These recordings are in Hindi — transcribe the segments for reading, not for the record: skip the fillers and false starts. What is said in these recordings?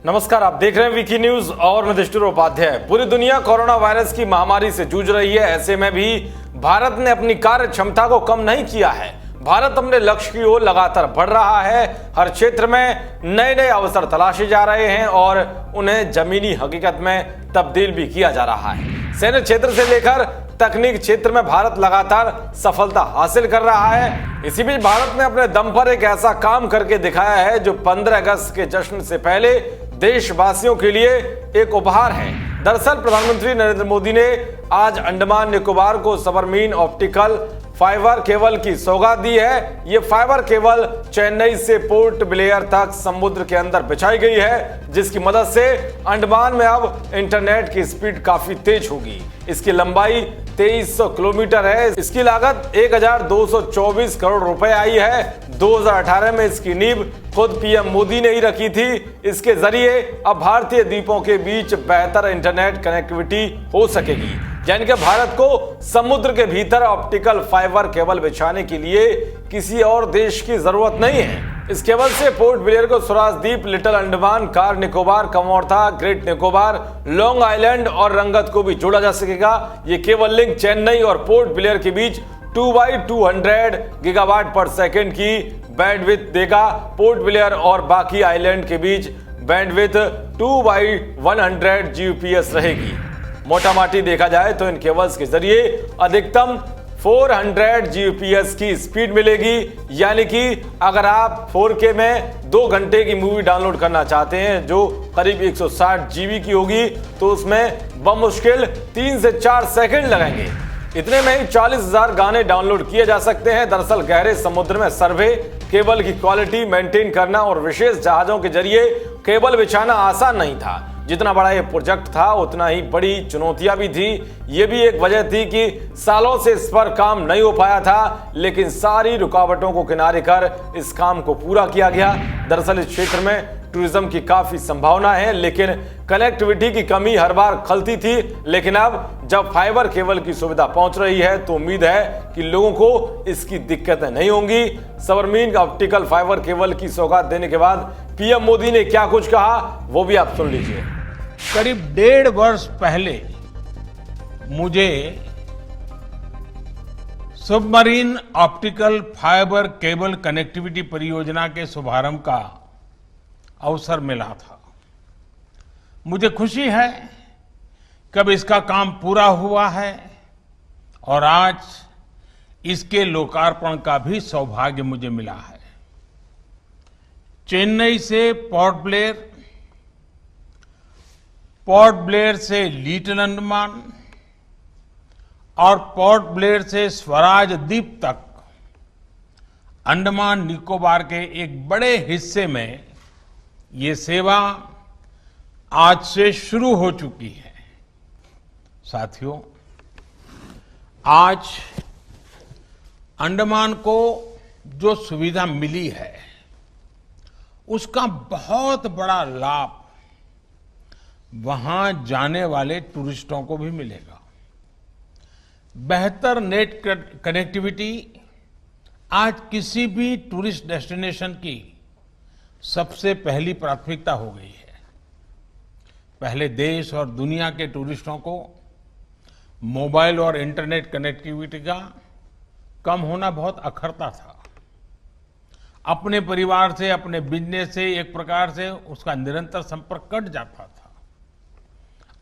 नमस्कार, आप देख रहे हैं वीकी न्यूज और मैं दृष्टि उपाध्याय। पूरी दुनिया कोरोना वायरस की महामारी से जूझ रही है। ऐसे में भी भारत ने अपनी कार्य क्षमता को कम नहीं किया है। भारत अपने लक्ष्य की ओर लगातार बढ़ रहा है। हर क्षेत्र में नए नए अवसर तलाशे जा रहे हैं और उन्हें जमीनी हकीकत में तब्दील भी किया जा रहा है। सैन्य क्षेत्र से लेकर तकनीक क्षेत्र में भारत लगातार सफलता हासिल कर रहा है। इसी बीच भारत ने अपने दम पर एक ऐसा काम करके दिखाया है जो 15 अगस्त के जश्न से पहले देशवासियों के लिए एक उपहार है। दरअसल प्रधानमंत्री नरेंद्र मोदी ने आज अंडमान निकोबार को सबमरीन ऑप्टिकल फाइबर केबल की सौगात दी है। ये फाइबर केबल चेन्नई से पोर्ट ब्लेयर तक समुद्र के अंदर बिछाई गई है, जिसकी मदद से अंडमान में अब इंटरनेट की स्पीड काफी तेज होगी। इसकी लंबाई 2300 किलोमीटर है। इसकी लागत 1224 करोड़ रुपए आई है। 2018 में इसकी नींव खुद पीएम मोदी ने ही रखी थी। इसके जरिए अब भारतीय द्वीपों के बीच बेहतर इंटरनेट कनेक्टिविटी हो सकेगी, यानी कि भारत को समुद्र के भीतर ऑप्टिकल फाइबर केबल बिछाने के लिए किसी और देश की जरूरत नहीं है। इस केबल से पोर्ट ब्लेयर को Swaraj Dweep, Little Andaman, Car Nicobar, Kamorta, Great Nicobar, Long Island और रंगत को भी जोड़ा जा सकेगा। ये केबल लिंक चेन्नई और पोर्ट ब्लेयर के बीच 2x200 गीगावाट पर सेकंड की बैंडविड्थ देगा। पोर्ट ब्लेयर और बाकी आइलैंड के बीच बैंडविड्थ 2x100 जीपीएस रहेगी। मोटा माटी देखा जाए तो इन केबल्स के जरिए अधिकतम 400 जीपीएस की स्पीड मिलेगी, यानी कि अगर आप 4K में 2 घंटे की मूवी डाउनलोड करना चाहते हैं जो करीब 160 जीबी की होगी, तो उसमें बमुश्किल 3 से 4 सेकंड लगेंगे। इतने में ही 40,000 गाने डाउनलोड किए जा सकते हैं। दरअसल गहरे समुद्र में सर्वे, केबल की क्वालिटी मेंटेन करना और विशेष जहाजों के जरिए केबल बिछाना आसान नहीं था। जितना बड़ा ये प्रोजेक्ट था उतना ही बड़ी चुनौतियां भी थी। ये भी एक वजह थी कि सालों से इस पर काम नहीं हो पाया था, लेकिन सारी रुकावटों को किनारे कर इस काम को पूरा किया गया। दरअसल इस क्षेत्र में टूरिज्म की काफी संभावना है, लेकिन कनेक्टिविटी की कमी हर बार खलती थी। लेकिन अब जब फाइबर केबल की सुविधा पहुंच रही है तो उम्मीद है कि लोगों को इसकी दिक्कतें नहीं होंगी। सबमरीन ऑप्टिकल फाइबर केबल की सौगात देने के बाद पीएम मोदी ने क्या कुछ कहा, वो भी आप सुन लीजिए। करीब 1.5 वर्ष पहले मुझे submarine optical fibre cable connectivity परियोजना के शुभारंभ का अवसर मिला था। मुझे खुशी है कि अब इसका काम पूरा हुआ है और आज इसके लोकार्पण का भी सौभाग्य मुझे मिला है। चेन्नई से पोर्ट ब्लेयर से लिटिल अंडमान और पोर्ट ब्लेयर से स्वराज द्वीप तक अंडमान निकोबार के एक बड़े हिस्से में ये सेवा आज से शुरू हो चुकी है। साथियों, आज अंडमान को जो सुविधा मिली है उसका बहुत बड़ा लाभ वहां जाने वाले टूरिस्टों को भी मिलेगा। बेहतर नेट कनेक्टिविटी आज किसी भी टूरिस्ट डेस्टिनेशन की सबसे पहली प्राथमिकता हो गई है। पहले देश और दुनिया के टूरिस्टों को मोबाइल और इंटरनेट कनेक्टिविटी का कम होना बहुत अखरता था। अपने परिवार से, अपने बिजनेस से एक प्रकार से उसका निरंतर संपर्क कट जाता था।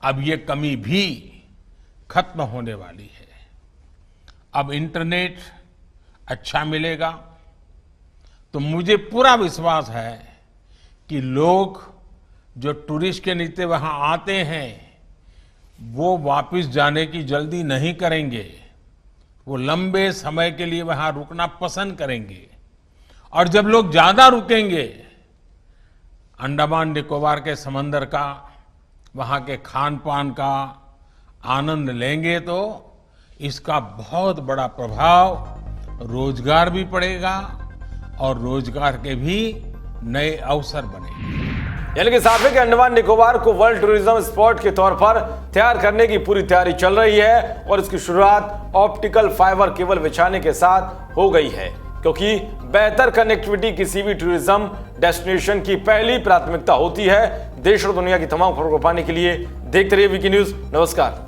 अब ये कमी भी खत्म होने वाली है। अब इंटरनेट अच्छा मिलेगा तो मुझे पूरा विश्वास है कि लोग जो टूरिस्ट के नीचे वहां आते हैं वो वापस जाने की जल्दी नहीं करेंगे। वो लंबे समय के लिए वहां रुकना पसंद करेंगे और जब लोग ज्यादा रुकेंगे, अंडमान निकोबार के समंदर का, वहां के खान पान का आनंद लेंगे तो इसका बहुत बड़ा प्रभाव रोजगार भी पड़ेगा और रोजगार के भी नए अवसर बनेंगे। यानी कि साफ है कि अंडमान निकोबार को वर्ल्ड टूरिज्म स्पॉट के तौर पर तैयार करने की पूरी तैयारी चल रही है और इसकी शुरुआत ऑप्टिकल फाइबर केबल बिछाने के साथ हो गई है। क्योंकि बेहतर कनेक्टिविटी किसी भी टूरिज्म डेस्टिनेशन की पहली प्राथमिकता होती है। देश और दुनिया की तमाम खबरों को पाने के लिए देखते रहिए वीकी न्यूज। नमस्कार।